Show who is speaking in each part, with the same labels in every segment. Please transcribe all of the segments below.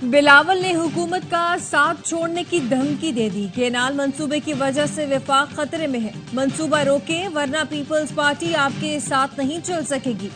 Speaker 1: बिलावल ने हुकूमत का साथ छोड़ने की धमकी दे दी। केनाल मंसूबे की वजह से विफाक खतरे में है। मंसूबा रोकें वरना पीपल्स पार्टी आपके साथ नहीं चल सकेगी।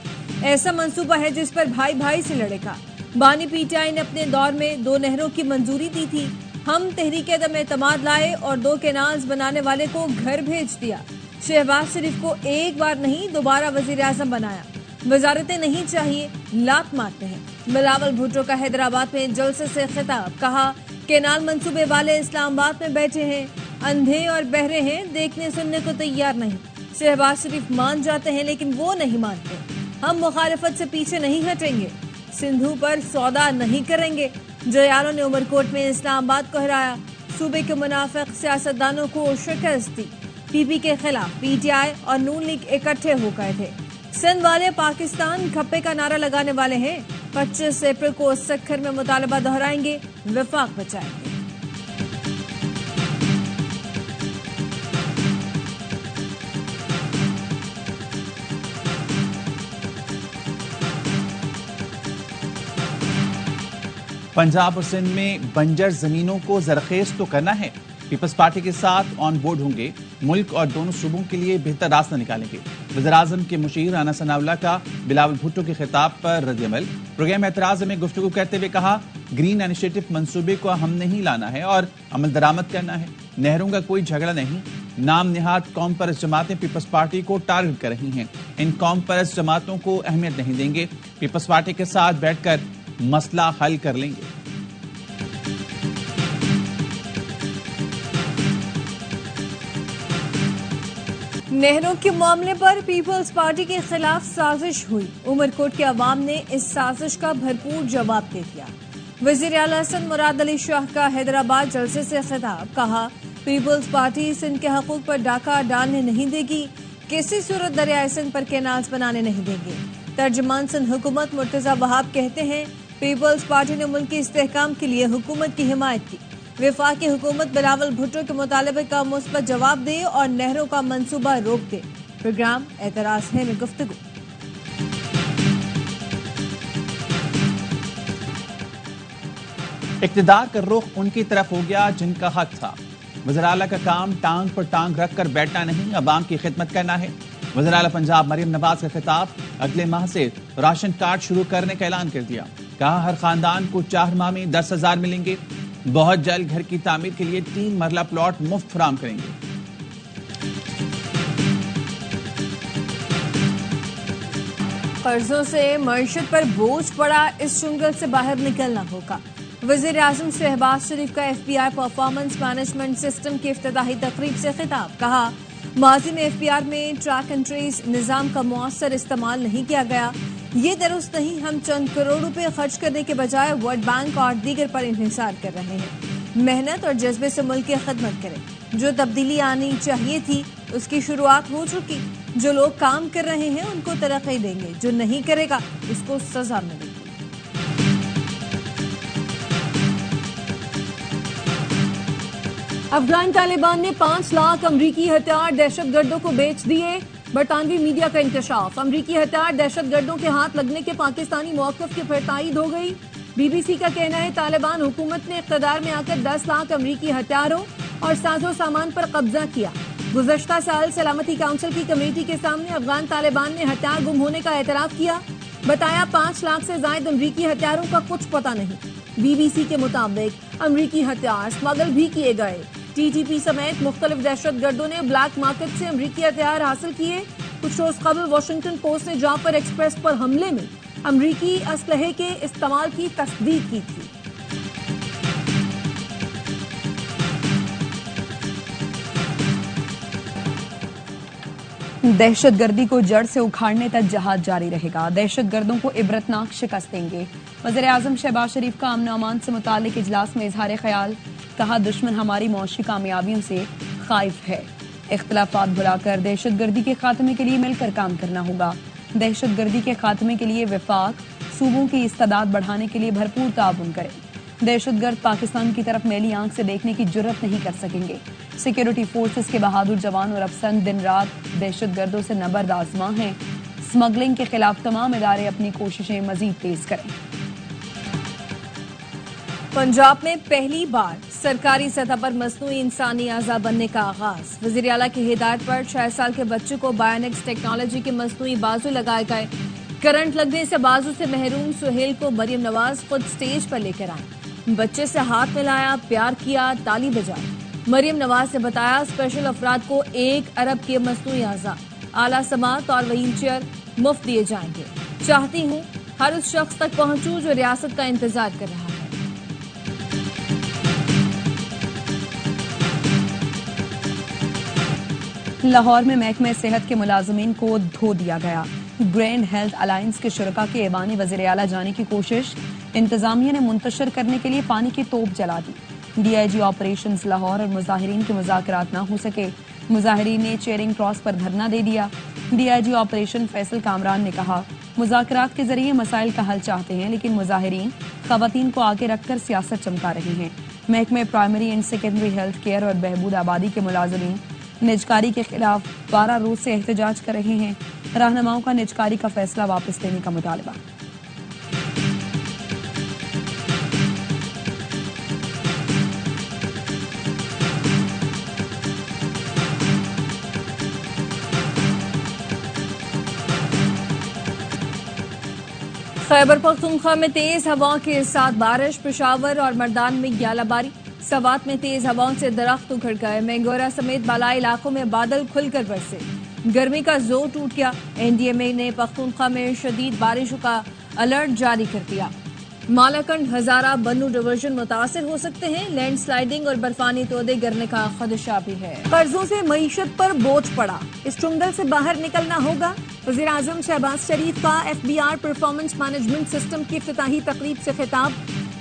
Speaker 1: ऐसा मंसूबा है जिस पर भाई भाई से लड़ेगा। बानी पीटीआई ने अपने दौर में 2 नहरों की मंजूरी दी थी। हम तहरीके दम एतमाद लाए और 2 केनाल्स बनाने वाले को घर भेज दिया। शहबाज शरीफ को एक बार नहीं दोबारा वजीर आजम बनाया। वजारतें नहीं चाहिए, लात मारते हैं। बिलावल भुट्टो का हैदराबाद में जलसे से खिताब। कहा केनाल मंसूबे वाले इस्लामाबाद में बैठे हैं, अंधे और बहरे हैं, देखने सुनने को तैयार नहीं। शहबाज शरीफ मान जाते हैं लेकिन वो नहीं मानते। हम मुखालिफत से पीछे नहीं हटेंगे, सिंधु पर सौदा नहीं करेंगे। जयालों ने उमरकोट में इस्लामाबाद को हराया। सूबे के मुनाफिक सियासतदानों को शिकस्त दी। पीपी के खिलाफ पीटीआई और नून लीग इकट्ठे हो गए थे। सिंध वाले पाकिस्तान खप्पे का नारा लगाने वाले हैं। 25 अप्रैल को सक्खर में मुतालबा दोहराएंगे, विफाक बचाएंगे।
Speaker 2: पंजाब और सिंध में बंजर जमीनों को जरखेज तो करना है। पीपल्स पार्टी के साथ ऑन बोर्ड होंगे। मुल्क और दोनों सूबों के लिए बेहतर रास्ता निकालेंगे। वज़ीर-ए-आज़म के मुशीर राना सनाउल्लाह का बिलावल भुट्टो के खिताब पर रद्द-ए-अमल। प्रोग्राम एतराज में गुफ्तगू करते हुए कहा ग्रीन इनिशिएटिव मंसूबे को हमने ही लाना है और अमल दरामद करना है। नहरों का कोई झगड़ा नहीं। नाम निहाद कौम परस्त जमातें पीपल्स पार्टी को टारगेट कर रही हैं। इन कौम परस्त जमातों को अहमियत नहीं देंगे। पीपल्स पार्टी के साथ बैठकर मसला हल कर लेंगे।
Speaker 1: नहरों के मामले पर पीपल्स पार्टी के खिलाफ साजिश हुई। उमरकोट के अवाम ने इस साजिश का भरपूर जवाब दे दिया। वजीर आला हसन मुराद अली शाह का हैदराबाद जलसे से खिताब। कहा पीपल्स पार्टी सिंध के हकूक पर डाका डालने नहीं देगी, किसी सूरत दरियाए सिंध पर केनाल्स बनाने नहीं देंगे। तर्जमान सिंध हुकूमत मुर्तजा वहाब कहते हैं पीपल्स पार्टी ने मुल्क के इस्तेहकाम के लिए हुकूमत की हिमायत की। वफाकी हुकूमत बिलावल भुट्टो के मुतालबे का मुस्बत जवाब दे और नहरों का मंसूबा रोक दे। प्रोग्राम एतराज है में गुफ्तगू।
Speaker 2: इक़्तिदार का रुख उनकी तरफ हो गया जिनका हक था। वज़ीर आला का काम टांग पर टांग रखकर बैठना नहीं, अवाम की खिदमत करना है। वज़ीर आला पंजाब मरियम नवाज का खिताब। अगले माह से राशन कार्ड शुरू करने का ऐलान कर दिया। कहा हर खानदान को 4 माह में 10,000 मिलेंगे। बहुत जल्द घर की तामीर के लिए 3 मरला प्लॉट मुफ्त फराम करेंगे।
Speaker 1: कर्जों से मईशत पर बोझ पड़ा, इस चुंगल से बाहर निकलना होगा। वजीर आजम शहबाज शरीफ का FBI परफॉर्मेंस मैनेजमेंट सिस्टम की इफ्तिताही तकरीब से खिताब। कहा माजी में FPR में ट्रैक एंड ट्रेस निजाम का मुअस्सर इस्तेमाल नहीं किया गया। ये दुरुस्त नहीं। हम चंद करोड़ रुपए खर्च करने के बजाय वर्ल्ड बैंक और दीगर पर इंहिसार कर रहे हैं। मेहनत और जज्बे से मुल्क की खिदमत करें। जो तब्दीली आनी चाहिए थी उसकी शुरुआत हो चुकी। जो लोग काम कर रहे हैं उनको तरक्की देंगे, जो नहीं करेगा उसको सजा मिलेगी। अफगान तालिबान ने 5 लाख अमरीकी हथियार दहशतगर्दों को बेच दिए। बरतानवी मीडिया का इंकशाफ। अमरीकी हथियार दहशतगर्दों के हाथ लगने के पाकिस्तानी मौक़िफ़ की फिर तायीद हो गई। BBC का कहना है तालिबान हुकूमत ने इक़्तिदार में आकर 10 लाख अमरीकी हथियारों और साजो सामान पर कब्जा किया। गुज़श्ता साल सलामती काउंसिल की कमेटी के सामने अफगान तालिबान ने हथियार गुम होने का एतराफ़ किया। बताया 5 लाख से ज़ायद अमरीकी हथियारों का कुछ पता नहीं। BBC के मुताबिक अमरीकी हथियार स्मगल भी किए गए। TTP समेत मुख्तलिफ दहशतगर्दों ने ब्लैक मार्केट से अमरीकी हथियार हासिल किए। कुछ रोज कबल वाशिंगटन पोस्ट ने जाफर एक्सप्रेस पर हमले में अमरीकी असलहे के इस्तेमाल की तस्दीक की थी। दहशतगर्दी को जड़ से उखाड़ने तक जहाद जारी रहेगा। दहशतगर्दों को इबरतनाक शिकस्त देंगे। वज़ीर आज़म शहबाज शरीफ का अमन अमान से मुताल्लिक इजलास में इजहार ख्याल। कहा दुश्मन हमारी मौशी कामयाबियों से खाइफ है। इख्तिलाफात भुलाकर दहशतगर्दी के खात्मे के लिए मिलकर काम करना होगा। दहशतगर्दी के खात्मे के लिए वफाक सूबों की इस्तादाद बढ़ाने के लिए भरपूर ताउन करें। दहशतगर्द पाकिस्तान की तरफ मैली आंख से देखने की जुर्रत नहीं कर सकेंगे। सिक्योरिटी फोर्सेस के बहादुर जवान और अफसर दिन रात दहशतगर्दों से नबर्द आजमा हैं। स्मगलिंग के खिलाफ तमाम इदारे अपनी कोशिशें मजीद तेज करें। पंजाब में पहली बार सरकारी सतह पर मसनूई इंसानी अज़ा बनने का आगाज। वज़ीर आला की हिदायत पर 6 साल के बच्चे को बायोनिक्स टेक्नोलॉजी के मसनूई बाजू लगाए गए। करंट लगने से बाजू से महरूम सुहेल को मरियम नवाज खुद स्टेज पर लेकर आए। बच्चे से हाथ मिलाया, प्यार किया, ताली बजाई। मरियम नवाज ने बताया स्पेशल अफराद को 1 अरब के मसनूई अज़ा, आला समात और व्हील चेयर मुफ्त दिए जाएंगे। चाहती हूँ हर उस शख्स तक पहुंचूं जो रियासत का इंतजार कर रहा है।
Speaker 3: लाहौर में महकमे सेहत के मुलाजमीन को धो दिया गया। ग्रैंड हेल्थ अलायंस के शुरका के ऐवान वज़ीर आला जाने की कोशिश। इंतजामिया ने मुंतशिर करने के लिए पानी की तोप जला दी। DIG ऑपरेशंस लाहौर और मुजाहिरीन के मुज़ाकरात न हो सके। मुजाहिरीन ने चेयरिंग क्रॉस पर धरना दे दिया। DIG ऑपरेशन फैसल कामरान ने कहा मुज़ाकरात के जरिए मसाइल का हल चाहते हैं, लेकिन मुजाहिरीन खवातीन को आगे रखकर सियासत चमका रहे हैं। महकमे primary and secondary health care और बहबूद आबादी के मुलाजमीन निजकारी के खिलाफ 12 रोज से एहतजाज कर रहे हैं। रहनुमाओं का निजकारी का फैसला वापस लेने का मुतालबा।
Speaker 1: खैबर पख्तूनख्वा में तेज हवाओं के साथ बारिश। पेशावर और मर्दान में ग्यालाबारी। सवात में तेज हवाओं से दरख्त उखड़ गए। मैंगोरा समेत बालाई इलाकों में बादल खुलकर बरसे। गर्मी का जोर टूट गया। NDMA ने पख्तूनख्वा में शदीद बारिशों का अलर्ट जारी कर दिया। मालाकंड, हजारा, बन्नू डिवीजन मुतासिर हो सकते हैं। लैंडस्लाइडिंग और बर्फानी तोदे गिरने का खदशा भी है। कर्जों से मईशत पर बोझ पड़ा, इस चुंगल से बाहर निकलना होगा। वज़ीर आज़म शहबाज शरीफ का FBR परफॉर्मेंस मैनेजमेंट सिस्टम की इफ्तिताही तकरीब से खिताब।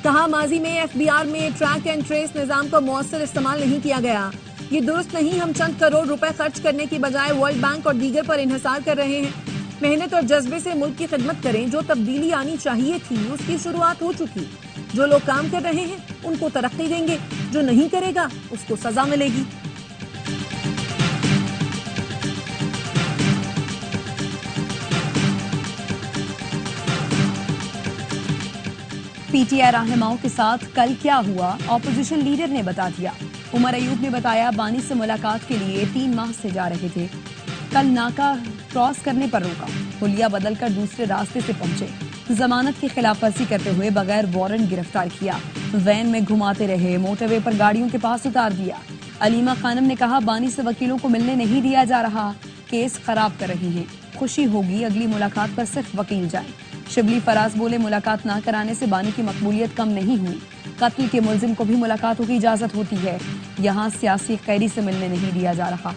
Speaker 1: कहा माजी में FBR में ट्रैक एंड ट्रेस निजाम का मौसर इस्तेमाल नहीं किया गया। ये दुरुस्त नहीं। हम चंद करोड़ रुपए खर्च करने की बजाय वर्ल्ड बैंक और दीगर पर इन्हिसार कर रहे हैं। मेहनत और जज्बे से मुल्क की खिदमत करें। जो तब्दीली आनी चाहिए थी उसकी शुरुआत हो चुकी। जो लोग काम कर रहे हैं उनको तरक्की देंगे, जो नहीं करेगा उसको सजा मिलेगी।
Speaker 3: PTI रहनुमाओं के साथ कल क्या हुआ, ऑपोजिशन लीडर ने बता दिया। उमर अयूब ने बताया बानी से मुलाकात के लिए 3 माह से जा रहे थे। कल नाका क्रॉस करने पर रोका, हुलिया बदलकर दूसरे रास्ते से पहुंचे। जमानत की खिलाफ वर्जी करते हुए बगैर वारंट गिरफ्तार किया। वैन में घुमाते रहे, मोटरवे पर गाड़ियों के पास उतार दिया। अलीमा खानम ने कहा बानी से वकीलों को मिलने नहीं दिया जा रहा, केस खराब कर रहे हैं। खुशी होगी अगली मुलाकात पर सिर्फ वकील जाए। शिबली फराज बोले मुलाकात ना कराने से बानी की मकबूलियत कम नहीं हुई। कत्ल के मुलजिम को भी मुलाकातों की इजाजत होती है, यहाँ सियासी कैदी से मिलने नहीं दिया जा रहा।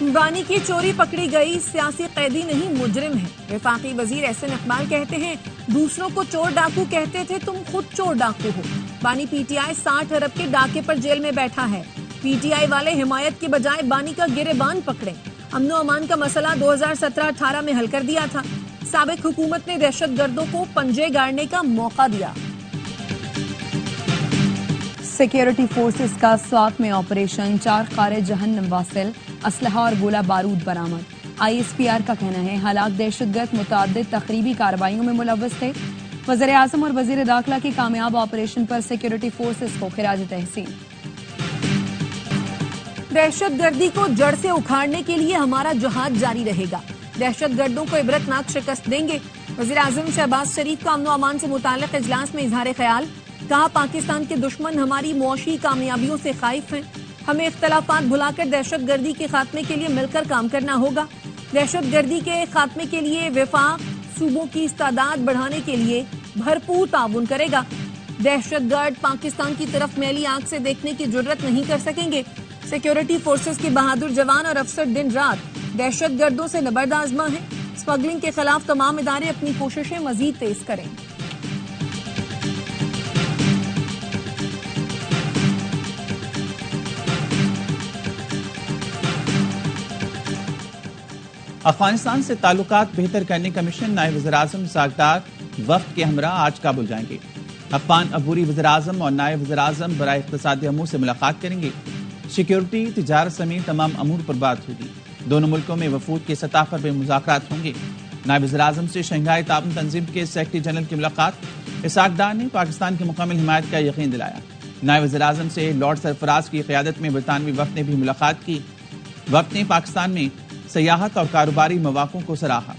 Speaker 1: बानी की चोरी पकड़ी गई, सियासी कैदी नहीं मुजरिम है। वफाकी वजीर एहसन इकबाल कहते हैं दूसरों को चोर डाकू कहते थे, तुम खुद चोर डाकू हो। बानी PTI 60 अरब के डाके पर जेल में बैठा है। PTI वाले हिमायत के बजाय बानी का गिरेबान पकड़े। अमनो अमान का मसला 2017-18 में हल कर दिया था। साबिक हुकूमत ने दहशत गर्दों को पंजे गाड़ने का मौका दिया।
Speaker 3: सिक्योरिटी फोर्सेस का स्वात में ऑपरेशन, 4 खारिज जहन्नम वासिल, असलहा और गोला बारूद बरामद। ISPR का कहना है हालात दहशतगर्द मुतअद्दिद तकरीबी कार्रवाइयों में मुलव्वस थे। वज़ीर आज़म और वज़ीर दाखिला की कामयाब ऑपरेशन पर सिक्योरिटी फोर्सेस को खिराज तहसीन।
Speaker 1: दहशतगर्दी को जड़ से उखाड़ने के लिए हमारा जहाद जारी रहेगा। दहशतगर्दों को इबरतनाक शिकस्त देंगे। वज़ीर आज़म शहबाज शरीफ का अमनो अमान से मुताल्लिक इजलास में इजहार ख्याल। कहा पाकिस्तान के दुश्मन हमारी मुआशी कामयाबियों से खाइफ हैं। हमें इख्तलाफात भुलाकर दहशतगर्दी के खात्मे के लिए मिलकर काम करना होगा। दहशतगर्दी के खात्मे के लिए वफाक सूबों की इस्तादाद बढ़ाने के लिए भरपूर ताउन करेगा। दहशतगर्द पाकिस्तान की तरफ मैली आंख से देखने की जुर्रत नहीं कर सकेंगे। सिक्योरिटी फोर्सेस के बहादुर जवान और अफसर दिन रात दहशतगर्दों से नबर्द आजमा है। स्मगलिंग के खिलाफ तमाम इदारे अपनी कोशिशें मजीद तेज करें।
Speaker 2: अफगानिस्तान से ताल्लुकात बेहतर करने का मिशन नायब वज़ीर-ए-आज़म सागदार वफ्द के हमरा आज काबुल जाएंगे। अफगान अबूरी वज़ीर-ए-आज़म और नायब वज़ीर-ए-आज़म बराए इक़्तिसादी अमूर से मुलाकात करेंगे। सिक्योरिटी, तिजारत समेत तमाम अमूर पर बात होगी। दोनों मुल्कों में वफूद के सतह पर भी मुज़ाकरात होंगे। नायब वज़ीर-ए-आज़म से शंघाई ताउन तंजीम के सेक्रेटरी जनरल की मुलाकात। इसहाक डार ने पाकिस्तान की मुकम्मल हिमायत का यकीन दिलाया। नायब वज़ीर-ए-आज़म से लॉर्ड सरफराज की क़यादत में बरतानवी वफ़द ने भी मुलाकात की। वफ़द ने पाकिस्तान में सियाहत और कारोबारी मौक़ों को सराहा।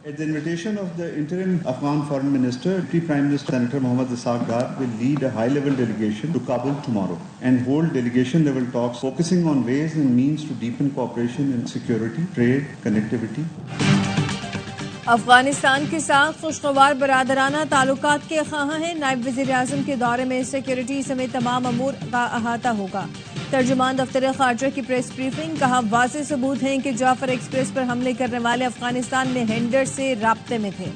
Speaker 4: At the invitation of the interim Afghan Foreign Minister, Deputy Prime Minister Senator Mohammad Ishaq Dar will lead a high-level delegation to Kabul tomorrow and hold delegation-level talks focusing on ways and means to deepen cooperation in security, trade, connectivity.
Speaker 1: Afghanistan के साथ खुशगवार बरादराना ताल्लुकात के ख़्वाह हैं। नायब वज़ीर-ए-आज़म के दौरे में सिक्योरिटी समेत तमाम अमूर का अहाता होगा। तर्जुमान दफ्तर ख़ारजा की प्रेस ब्रीफिंग। कहा, वाज़ेह सबूत हैं कि जाफर एक्सप्रेस पर हमले करने वाले अफगानिस्तान में हैंडर से राब्ते में थे।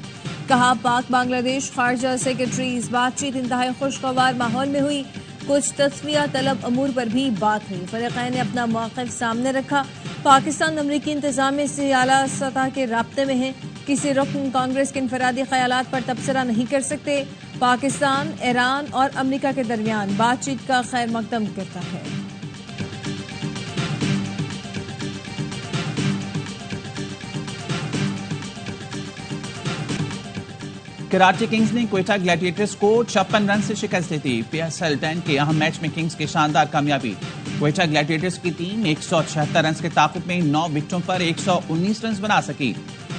Speaker 1: कहा, पाक बांग्लादेश ख़ारजा सेक्रेटरीज बातचीत इंतहाई खुशगवार माहौल में हुई। कुछ तस्वीया तलब अमूर पर भी बात हुई। फ़रीक़ैन ने अपना मौक़िफ़ सामने रखा। पाकिस्तान अमरीकी इंतज़ामिया से आला सतह के राब्ते में है। किसी रुकन कांग्रेस के इनफरादी ख्यालात पर तबसरा नहीं कर सकते। पाकिस्तान, ईरान और अमरीका के दरमियान बातचीत का खैर मकदम करता है।
Speaker 2: कराची किंग्स ने क्वेटा ग्लैडिएटर्स को 56 रन से शिकस्त दी थी। PSL 10 के अहम मैच में किंग्स की शानदार कामयाबी। क्वेटा ग्लैडिएटर्स की टीम 176 रन के ताक़ुब में 9 विकेटों पर 119 रन बना सकी।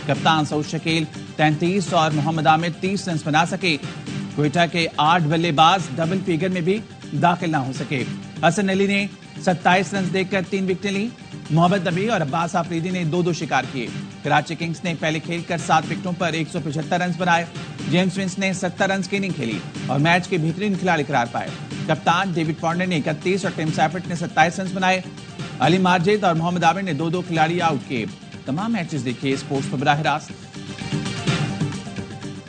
Speaker 2: कप्तान सऊद शकील 33 और मोहम्मद आमिर 30 रन बना सके। क्वेटा के 8 बल्लेबाज डबल फिगर में भी दाखिल न हो सके। हसन अली ने 27 रन देकर 3 विकेटें ली। मोहम्मद नबी और अब्बास आफरीदी ने 2-2 शिकार किए। कराची किंग्स ने पहले खेलकर 7 विकेटों पर 175 रन बनाए। जेम्स विंस ने 70 रन की इनिंग खेली और मैच के बेहतरीन खिलाड़ी करार पाए। कप्तान डेविड वार्नर ने 31 और टिम सैफर्ट ने 27 रन बनाए। अली माजिद और मोहम्मद आमिर ने 2-2 खिलाड़ी आउट किए। तमाम मैचेस देखिए स्पोर्ट्स पर बराह रास्त।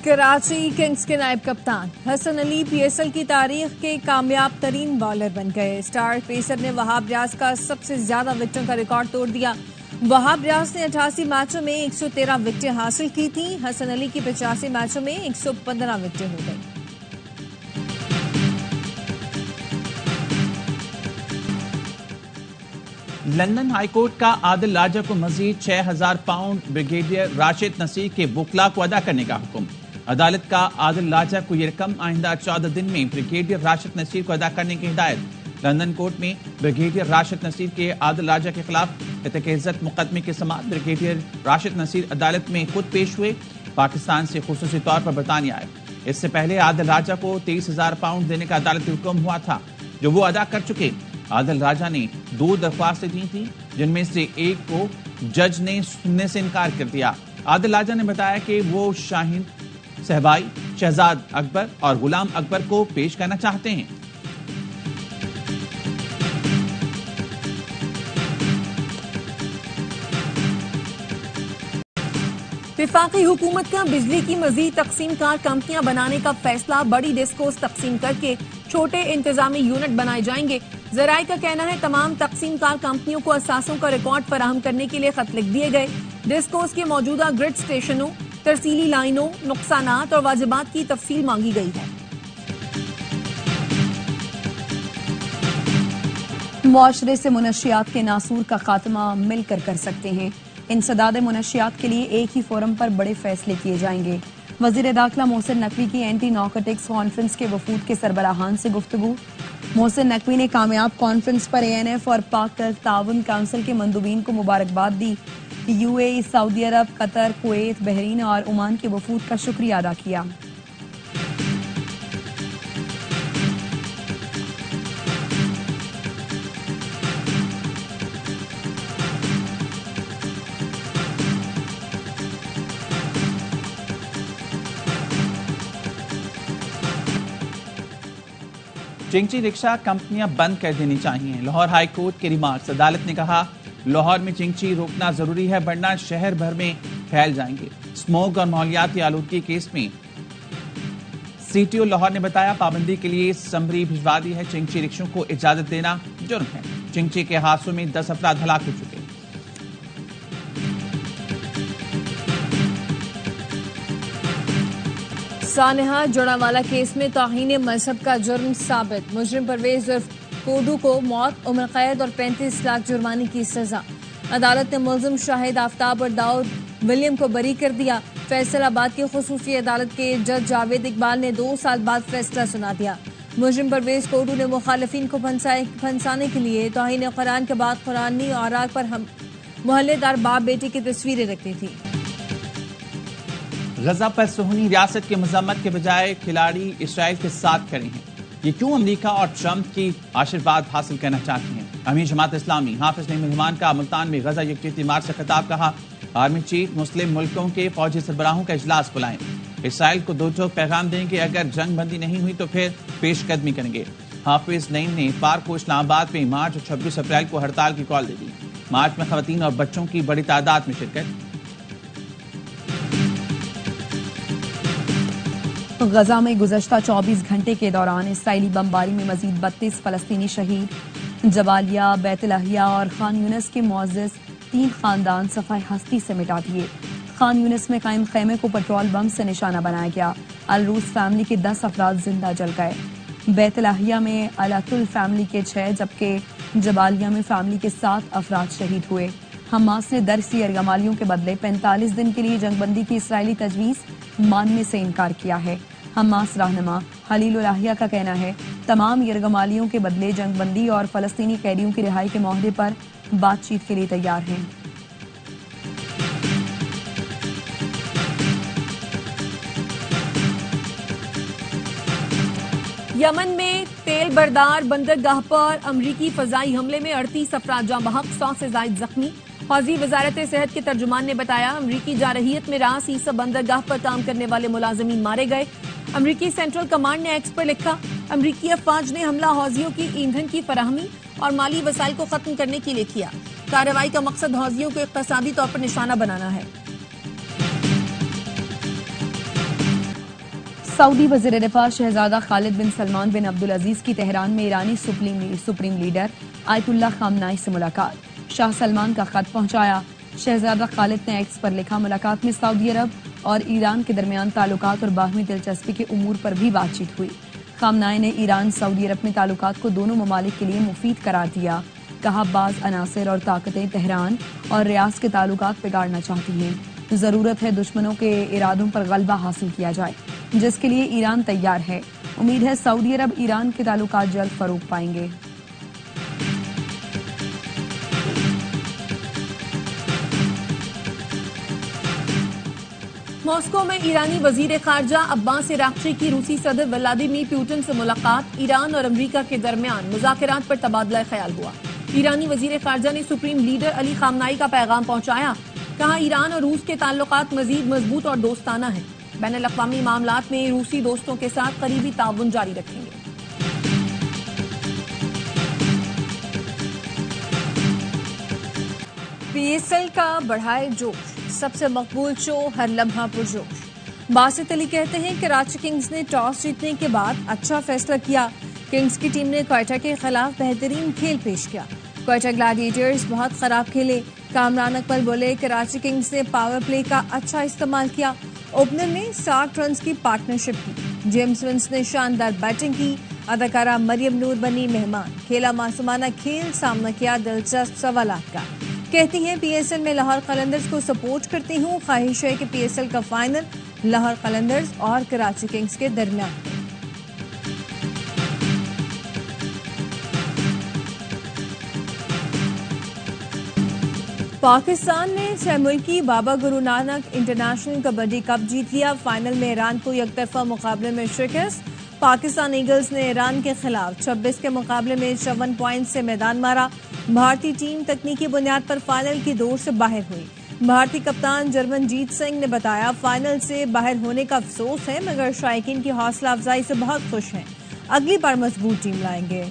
Speaker 1: कराची किंग्स के नायब कप्तान हसन अली PSL की तारीख के कामयाब तरीन बॉलर बन गए। स्टार पेसर ने वहाब रियाज का सबसे ज्यादा विकेटों का रिकॉर्ड तोड़ दिया। वहाब रियाज ने 88 मैचों में 113 विकेटें हासिल की थी। हसन अली की 85 मैचों में 115 विकेटें हो गई।
Speaker 2: लंदन हाईकोर्ट का आदिल लाजा को मजीद 6000 पाउंड ब्रिगेडियर राशिद नसीर के वकला को अदा करने का हुक्म। अदालत का आदिल लाजा को यह रकम आइंदा 14 दिन में ब्रिगेडियर राशिद नसीर को अदा करने की हिदायत। लंदन कोर्ट में ब्रिगेडियर राशिद नसीर के आदिल लाजा के खिलाफ इज्जत मुकदमे के समात ब्रिगेडियर राशिद नसीर अदालत में खुद पेश हुए। पाकिस्तान से खुसूसी तौर पर बरतानिया आए। इससे पहले आदिल राजा को 23,000 पाउंड देने का अदालती हुक्म हुआ था, जो वो अदा कर चुके। आदिल राजा ने 2 दरख्वास्तें दी थी, जिनमें से एक को जज ने सुनने से इनकार कर दिया। आदिल राजा ने बताया कि वो शाहीन सहबाई, शहजाद अकबर और गुलाम अकबर को पेश करना चाहते हैं।
Speaker 3: विफाकी हुकूमत का बिजली की मजीद तकसीम कार कंपनियां बनाने का फैसला। बड़ी डिस्कोस तकसीम करके छोटे इंतजामी यूनिट बनाए जाएंगे। जराये का कहना है तमाम तकसीम कार कंपनियों को असासों का रिकॉर्ड फराहम करने के लिए खत लिख दिए गए। डिस्कोस के मौजूदा ग्रिड स्टेशनों, तरसीली लाइनों, नुकसानात और वाजिबात की तफसील मांगी गई है। मुआशरे से मुनशियात के नासूर का खात्मा मिलकर कर सकते हैं। इंसदाद मुनशियात के लिए एक ही फोरम पर बड़े फैसले किए जाएंगे। वजीर दाखिला मोहसिन नकवी की एंटी नारकोटिक्स कॉन्फ्रेंस के वफूद के सरबराहान से गुफ्तगू। मोहसिन नकवी ने कामयाब कॉन्फ्रेंस पर ANF और पाक ताउन काउंसिल के मंदूबीन को मुबारकबाद दी। UAE, सऊदी अरब, कतर, कुवैत, बहरीन और ओमान के वफूद का शुक्रिया अदा किया।
Speaker 2: चिंची रिक्शा कंपनियां बंद कर देनी चाहिए, लाहौर हाई कोर्ट के रिमार्क्स। अदालत ने कहा लाहौर में चिंची रोकना जरूरी है, वरना शहर भर में फैल जाएंगे। स्मोक और माहौलियाती आलूदगी केस में CTO लाहौर ने बताया पाबंदी के लिए समरी भिजवा दी है। चिंची रिक्शों को इजाजत देना जुर्म है। चिंची के हादसों में 10 अफराद हलाक हो चुके।
Speaker 1: सानेहा जोड़ावाला केस में तौहीन मजहब का जुर्म साबित। मुजरिम परवेज उर्फ कोडू को मौत, उम्र कैद और 35 लाख जुर्माने की सजा। अदालत ने मुलजिम शाहिद आफ्ताब और दाऊद विलियम को बरी कर दिया। फैसलाबाद की खुसूसी अदालत के जज जावेद इकबाल ने 2 साल बाद फैसला सुना दिया। मुजरिम परवेज कोडू ने मुखालिफिन को फंसाने के लिए तौहीन कुरान के बाद कुरानी औराक पर मोहल्लेदार बाप बेटी की तस्वीरें रखती थी।
Speaker 2: गजा पर सुहनी रियासत की मजम्मत के बजाय खिलाड़ी इसराइल के साथ खड़े हैं। ये क्यों अमेरिका और ट्रंप की आशीर्वाद हासिल करना चाहती हैं? अमीर जमात इस्लामी हाफिज नईम रहमान का मुल्तान में गजा यकजहती मार्च से खिताब। कहा, आर्मी चीफ मुस्लिम मुल्कों के फौजी सरबराहों का इजलास बुलाएं। इसराइल को दो टोक पैगाम देंगे, अगर जंग बंदी नहीं हुई तो फिर पेशकदमी करेंगे। हाफिज नईम ने पार्क को इस्लामाबाद में मार्च और 26 अप्रैल को हड़ताल की कॉल दे दी। मार्च में खवातीन और बच्चों की बड़ी तादाद में शिरकत।
Speaker 3: गजा में गुज़श्ता 24 घंटे के दौरान इसराइली बमबारी में मजीद 32 फलस्तीनी शहीद। जबालिया, बैतलहिया और खान यूनिस के मुअज़्ज़ज़ 3 खानदान सफ़ाई हस्ती से मिटा दिए। खान यूनिस में कायम खैमे को पेट्रोल बम से निशाना बनाया गया। अल रूस फैमिली के 10 अफराद जिंदा जल गए। बैतलहिया में अलातुल फैमिली के 6 जबकि जबालिया में फैमिली के 7 अफराद शहीद हुए। हमास ने दरसी यरगमालियों के बदले 45 दिन के लिए जंगबंदी की इसराइली तजवीज़ मानने से इनकार किया है। हमास रहनुमा हलील लाहिया का कहना है, तमाम यरगमालियों के बदले जंगबंदी और फलस्तीनी कैदियों की रिहाई के माहदे पर बातचीत के लिए तैयार हैं।
Speaker 1: यमन में तेल बरदार बंदरगाह पर अमरीकी फजाई हमले में 38 अफराद जाँ बहक, 100 से जायद जख्मी। फौजी वजारत सेहत के तर्जुमान ने बताया, अमरीकी जारहियत में रास ईसा बंदरगाह पर काम करने वाले मुलाजमीन मारे गए। अमरीकी सेंट्रल कमांड ने एक्स पर लिखा, अमरीकी अफवाज ने हमला हौजियों की ईंधन की फराहमी और माली वसाइल को खत्म करने के लिए किया। कार्रवाई का मकसद हौजियों को इक़्तिसादी तौर पर निशाना बनाना है।
Speaker 3: सऊदी वज़ीर दिफा शहजादा खालिद बिन सलमान बिन अब्दुल अजीज की तेहरान में ईरानी सुप्रीम लीडर आयतुल्लाह खामनाई से मुलाकात। शाह सलमान का खत पहुंचाया। शहजादा खालिद ने एक्स पर लिखा, मुलाकात में सऊदी अरब और ईरान के दरमियान ताल्लुकात और बाहमी दिलचस्पी के उमूर पर भी बातचीत हुई। खामनाई ने ईरान सऊदी अरब में ताल्लुकात को दोनों ममालिक के लिए मुफीद करार दिया। कहा, बाज़ अनासिर और ताकतें तेहरान और रियास के ताल्लुकात बिगाड़ना चाहती हैं। जरूरत है दुश्मनों के इरादों पर गलबा हासिल किया जाए, जिसके लिए ईरान तैयार है। उम्मीद है सऊदी अरब ईरान के ताल्लुकात जल्द फरोग पाएंगे।
Speaker 1: मॉस्को में ईरानी वजीर खारजा अब्बास इराक्ची की रूसी सदर व्लादिमीर पुतिन से मुलाकात। ईरान और अमरीका के दरमियान मुज़ाकरात पर तबादला ख्याल हुआ। ईरानी वजीर खारजा ने सुप्रीम लीडर अली खामनाई का पैगाम पहुंचाया। कहा, ईरान और रूस के ताल्लुकात मजीद मजबूत और दोस्ताना है। बैनुल अक़वामी मामलात में रूसी दोस्तों के साथ करीबी ताउन जारी रखेंगे। पीएसएल का बढ़ाए जोश, सबसे मकबूल शो हर लम्हा पुरजोश। बासित अली कहते हैं, कराची किंग्स ने टॉस जीतने के बाद अच्छा फैसला किया। किंग्स की टीम ने क्वेटा के खिलाफ बेहतरीन खेल पेश किया। क्वेटा ग्लैडिएटर्स बहुत खराब खेले। कामरान अकमल बोले, कराची किंग्स ने पावर प्ले का अच्छा इस्तेमाल किया। ओपनर ने 60 रन की पार्टनरशिप की। जेम्स विंस ने शानदार बैटिंग की। अदाकारा मरियम नूर बनी मेहमान। खेला मासूमाना खेल, सामना किया दिलचस्प सवालात का। कहती हैं, पीएसएल में लाहौर कलंदर्स को सपोर्ट करती हूँ। ख्वाहिश है कि पीएसएल का फाइनल लाहौर कलंदर्स और कराची किंग्स के दरमियान। पाकिस्तान ने 6 मुल्की बाबा गुरु नानक इंटरनेशनल कबड्डी कप जीत लिया। फाइनल में ईरान को एकतरफा मुकाबले में शिकस्त। पाकिस्तान ईगल्स ने ईरान के खिलाफ 26 के मुकाबले में 54 पॉइंट से मैदान मारा। भारतीय टीम तकनीकी बुनियाद पर फाइनल की दौड़ से बाहर हुई। भारतीय कप्तान जर्मनजीत सिंह ने बताया, फाइनल से बाहर होने का अफसोस है, मगर शायकीन की हौसला अफजाई से बहुत खुश हैं। अगली बार मजबूत टीम लाएंगे।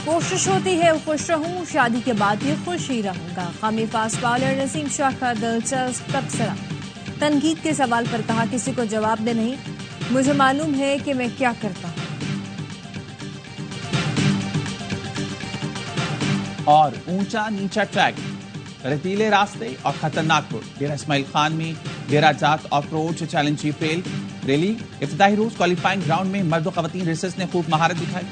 Speaker 1: कोशिश होती है खुश रहूं, शादी के बाद भी खुश ही रहूंगा। कौमी फास्ट बॉलर नसीम शाह का दिलचस्प तबसरा। तनकीद के सवाल पर कहा, किसी को जवाब दे नहीं, मुझे मालूम है कि मैं क्या करता हूं।
Speaker 2: और ऊंचा नीचा ट्रैक, रेतीले रास्ते और खतरनाक रोड। डेरा इस्माइल खान में Dera Jat off road challenge jeep rally. इफ्तिताही रोज क्वालिफाइंग ग्राउंड में मर्द और खवातीन रेसर्स ने खूब महारत दिखाई।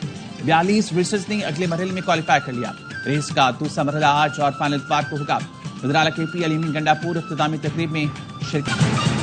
Speaker 2: 42 रेसर्स ने अगले मरहले में क्वालिफाई कर लिया। रेस का दूसरा मरहला आज और फाइनल पार्ट को होगा। वज़ीर आला KP अली अमीन गंडापुर इख्तितामी तकरीब में शिरकत।